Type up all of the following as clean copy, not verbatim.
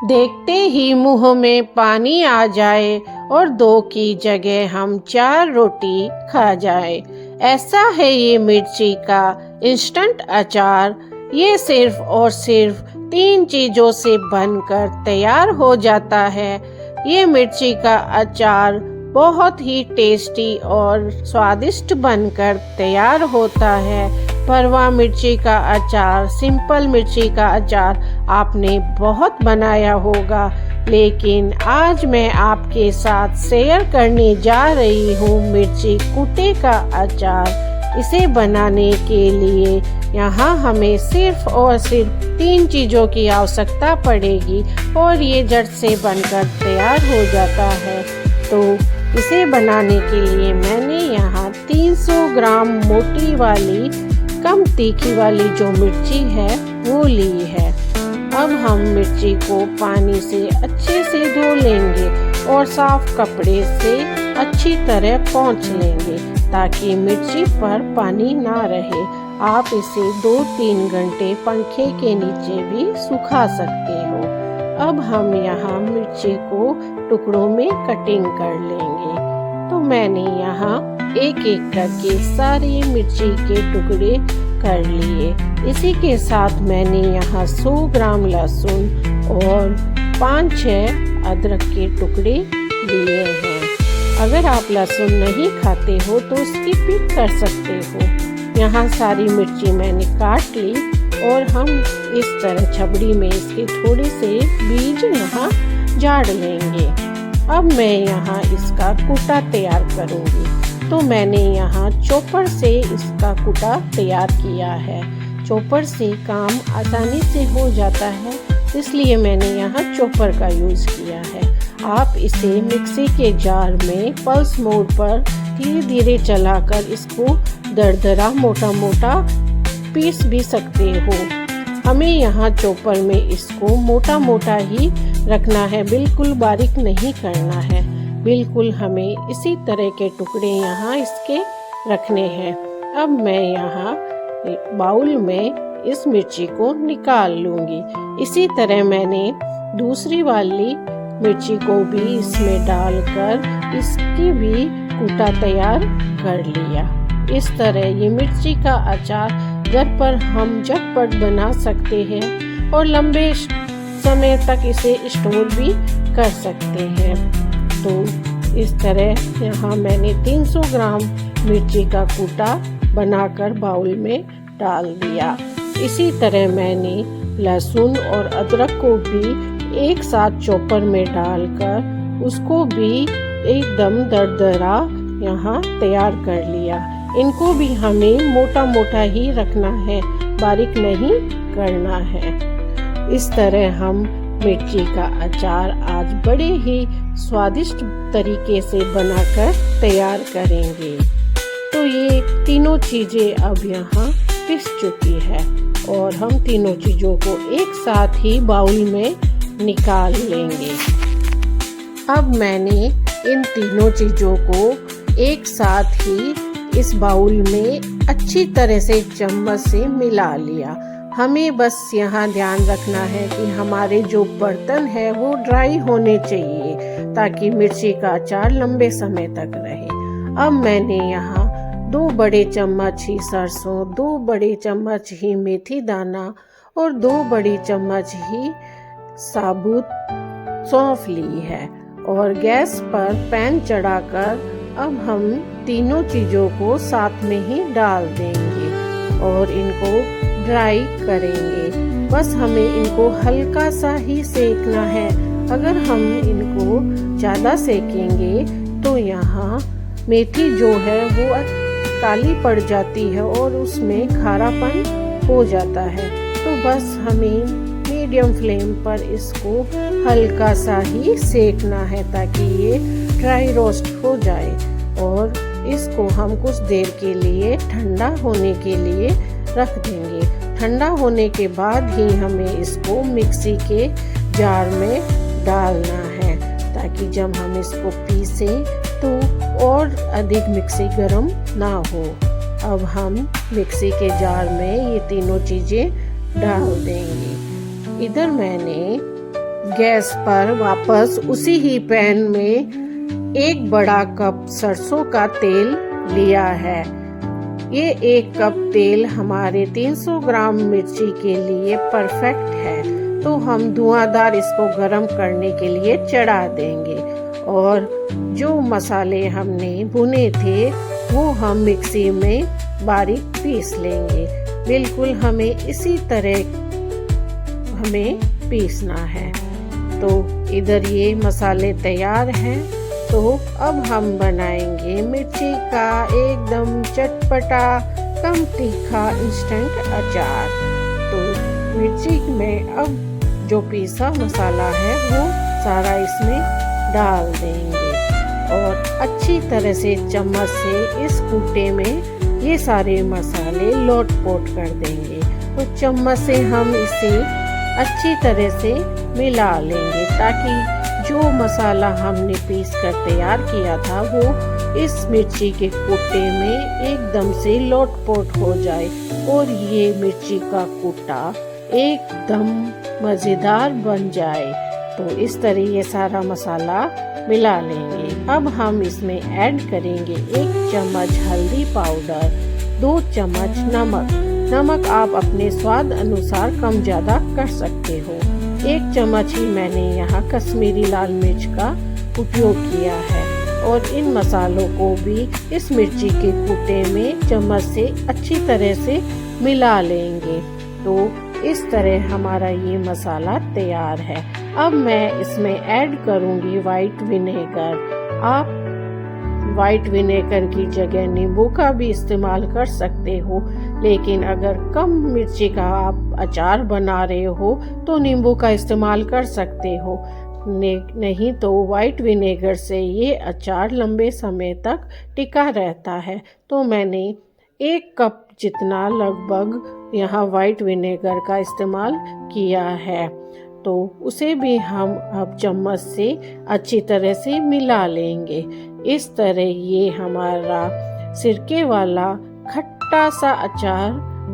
देखते ही मुंह में पानी आ जाए और 2 की जगह हम 4 रोटी खा जाए। ऐसा है ये मिर्ची का इंस्टेंट अचार। ये सिर्फ और सिर्फ 3 चीज़ों से बनकर तैयार हो जाता है। ये मिर्ची का अचार बहुत ही टेस्टी और स्वादिष्ट बनकर तैयार होता है। भरवा मिर्ची का अचार, सिंपल मिर्ची का अचार आपने बहुत बनाया होगा, लेकिन आज मैं आपके साथ शेयर करने जा रही हूँ मिर्ची कूटे का अचार। इसे बनाने के लिए यहाँ हमें सिर्फ और सिर्फ 3 चीज़ों की आवश्यकता पड़ेगी और ये झट से बनकर तैयार हो जाता है। तो इसे बनाने के लिए मैंने यहाँ 300 ग्राम मोटी वाली कम तीखी वाली जो मिर्ची है वो ली है। अब हम मिर्ची को पानी से अच्छे से धो लेंगे और साफ कपड़े से अच्छी तरह पोंछ लेंगे ताकि मिर्ची पर पानी ना रहे। आप इसे 2-3 घंटे पंखे के नीचे भी सुखा सकते हो। अब हम यहाँ मिर्ची को टुकड़ों में कटिंग कर लेंगे। तो मैंने यहाँ एक एक करके सारे मिर्ची के टुकड़े कर लिए। इसी के साथ मैंने यहाँ 100 ग्राम लहसुन और 5-6 अदरक के टुकड़े लिए हैं। अगर आप लहसुन नहीं खाते हो तो स्किप भी कर सकते हो। यहाँ सारी मिर्ची मैंने काट ली और हम इस तरह छबड़ी में इसके थोड़े से बीज यहाँ झाड़ लेंगे। अब मैं यहाँ इसका कूटा तैयार करूँगी। तो मैंने यहाँ चॉपर से इसका कूटा तैयार किया है। चॉपर से काम आसानी से हो जाता है, इसलिए मैंने यहाँ चॉपर का यूज़ किया है। आप इसे मिक्सी के जार में पल्स मोड पर धीरे धीरे चलाकर इसको दरदरा मोटा मोटा पीस भी सकते हो। हमें यहाँ चॉपर में इसको मोटा मोटा ही रखना है, बिल्कुल बारीक नहीं करना है। बिल्कुल हमें इसी तरह के टुकड़े यहाँ इसके रखने हैं। अब मैं यहाँ बाउल में इस मिर्ची को निकाल लूँगी। इसी तरह मैंने दूसरी वाली मिर्ची को भी इसमें डालकर इसकी भी कूटा तैयार कर लिया। इस तरह ये मिर्ची का अचार घर पर हम झटपट बना सकते हैं और लंबे समय तक इसे स्टोर भी कर सकते हैं। तो इस तरह यहाँ मैंने 300 ग्राम मिर्ची का कूटा बनाकर बाउल में डाल दिया। इसी तरह मैंने लहसुन और अदरक को भी एक साथ चॉपर में डालकर उसको भी एकदम दरदरा यहाँ तैयार कर लिया। इनको भी हमें मोटा मोटा ही रखना है, बारीक नहीं करना है। इस तरह हम मिर्ची का अचार आज बड़े ही स्वादिष्ट तरीके से बनाकर तैयार करेंगे। तो ये तीनों चीज़ें अब यहाँ पिस चुकी है और हम तीनों चीज़ों को एक साथ ही बाउल में निकाल लेंगे। अब मैंने इन तीनों चीज़ों को एक साथ ही इस बाउल में अच्छी तरह से चम्मच से मिला लिया। हमें बस यहाँ ध्यान रखना है कि हमारे जो बर्तन है वो ड्राई होने चाहिए ताकि मिर्ची का अचार लंबे समय तक रहे। अब मैंने यहाँ 2 बड़े चम्मच ही सरसों, 2 बड़े चम्मच ही मेथी दाना और 2 बड़ी चम्मच ही साबुत सौंफ ली है और गैस पर पैन चढ़ाकर अब हम तीनों चीज़ों को साथ में ही डाल देंगे और इनको ड्राई करेंगे। बस हमें इनको हल्का सा ही सेकना है। अगर हम इनको ज़्यादा सेकेंगे तो यहाँ मेथी जो है वो काली पड़ जाती है और उसमें खारापन हो जाता है। तो बस हमें मीडियम फ्लेम पर इसको हल्का सा ही सेकना है ताकि ये ड्राई रोस्ट हो जाए और इसको हम कुछ देर के लिए ठंडा होने के लिए रख देंगे। ठंडा होने के बाद ही हमें इसको मिक्सी के जार में डालना है ताकि जब हम इसको पीसें तो और अधिक मिक्सी गर्म ना हो। अब हम मिक्सी के जार में ये तीनों चीज़ें डाल देंगे। इधर मैंने गैस पर वापस उसी ही पैन में 1 बड़ा कप सरसों का तेल लिया है। ये 1 कप तेल हमारे 300 ग्राम मिर्ची के लिए परफेक्ट है। तो हम धुआंधार इसको गरम करने के लिए चढ़ा देंगे और जो मसाले हमने भुने थे वो हम मिक्सी में बारीक पीस लेंगे। बिल्कुल हमें इसी तरह पीसना है। तो इधर ये मसाले तैयार हैं। तो अब हम बनाएंगे मिर्ची का एकदम चटपटा कम तीखा इंस्टेंट अचार। तो मिर्ची में अब जो पीसा मसाला है वो सारा इसमें डाल देंगे और अच्छी तरह से चम्मच से इस कूटे में ये सारे मसाले लोट-पोट कर देंगे। तो चम्मच से हम इसे अच्छी तरह से मिला लेंगे ताकि जो मसाला हमने पीस कर तैयार किया था वो इस मिर्ची के कूटे में एकदम से लोट-पोट हो जाए और ये मिर्ची का कूटा एकदम मज़ेदार बन जाए। तो इस तरह ये सारा मसाला मिला लेंगे। अब हम इसमें ऐड करेंगे 1 चम्मच हल्दी पाउडर, 2 चम्मच नमक आप अपने स्वाद अनुसार कम ज़्यादा कर सकते हो। 1 चम्मच ही मैंने यहाँ कश्मीरी लाल मिर्च का उपयोग किया है और इन मसालों को भी इस मिर्ची के कूटे में चम्मच से अच्छी तरह से मिला लेंगे। तो इस तरह हमारा ये मसाला तैयार है। अब मैं इसमें ऐड करूँगी वाइट विनेगर। आप वाइट विनेगर की जगह नींबू का भी इस्तेमाल कर सकते हो, लेकिन अगर कम मिर्ची का आप अचार बना रहे हो तो नींबू का इस्तेमाल कर सकते हो। नहीं तो वाइट विनेगर से ये अचार लंबे समय तक टिका रहता है। तो मैंने 1 कप जितना लगभग यहाँ वाइट विनेगर का इस्तेमाल किया है। तो उसे भी हम अब चम्मच से अच्छी तरह से मिला लेंगे। इस तरह ये हमारा सिरके वाला खट्टा सा अचार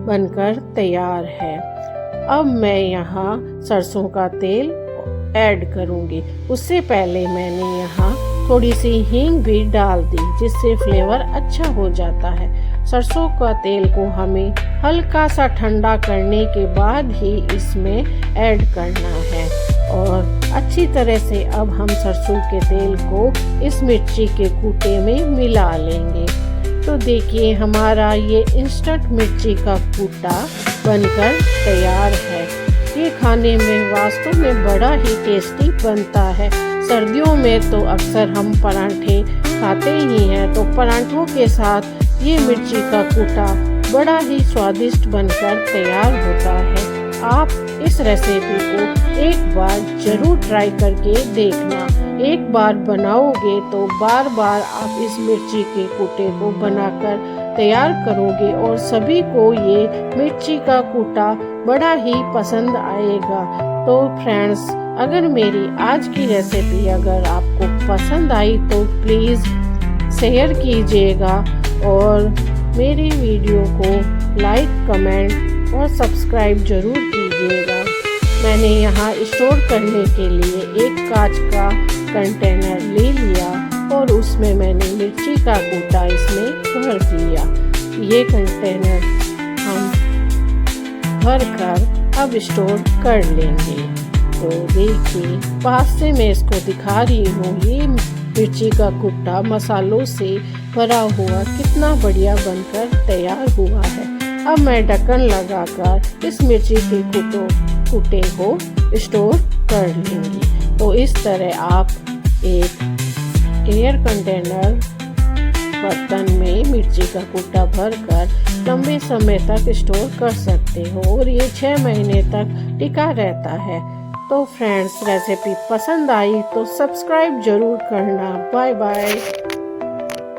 बनकर तैयार है। अब मैं यहाँ सरसों का तेल ऐड करूँगी। उससे पहले मैंने यहाँ थोड़ी सी हींग भी डाल दी जिससे फ्लेवर अच्छा हो जाता है। सरसों का तेल को हमें हल्का सा ठंडा करने के बाद ही इसमें ऐड करना है और अच्छी तरह से अब हम सरसों के तेल को इस मिर्ची के कूटे में मिला लेंगे। तो देखिए हमारा ये इंस्टेंट मिर्ची का कूटा बनकर तैयार है। ये खाने में वास्तव में बड़ा ही टेस्टी बनता है। सर्दियों में तो अक्सर हम पराठे खाते ही हैं, तो पराठों के साथ ये मिर्ची का कूटा बड़ा ही स्वादिष्ट बनकर तैयार होता है। आप इस रेसिपी को एक बार जरूर ट्राई करके देखना। एक बार बनाओगे तो बार बार आप इस मिर्ची के कूटे को बनाकर तैयार करोगे और सभी को ये मिर्ची का कूटा बड़ा ही पसंद आएगा। तो फ्रेंड्स, अगर मेरी आज की रेसिपी अगर आपको पसंद आई तो प्लीज़ शेयर कीजिएगा और मेरी वीडियो को लाइक, कमेंट और सब्सक्राइब ज़रूर कीजिएगा। मैंने यहाँ स्टोर करने के लिए एक कांच का कंटेनर ले लिया और उसमें मैंने मिर्ची का कूटा इसमें भर दिया। ये कंटेनर हम भर कर अब स्टोर कर लेंगे। तो देखिए पास से मैं इसको दिखा रही हूँ, ये मिर्ची का कूटा मसालों से भरा हुआ कितना बढ़िया बनकर तैयार हुआ है। अब मैं ढक्कन लगाकर इस मिर्ची के कूटे को स्टोर कर लूँगी। तो इस तरह आप एक एयर कंटेनर बर्तन में मिर्ची का कूटा भरकर लंबे समय तक स्टोर कर सकते हो और ये 6 महीने तक टिका रहता है। तो फ्रेंड्स, रेसिपी पसंद आई तो सब्सक्राइब जरूर करना। Bye bye.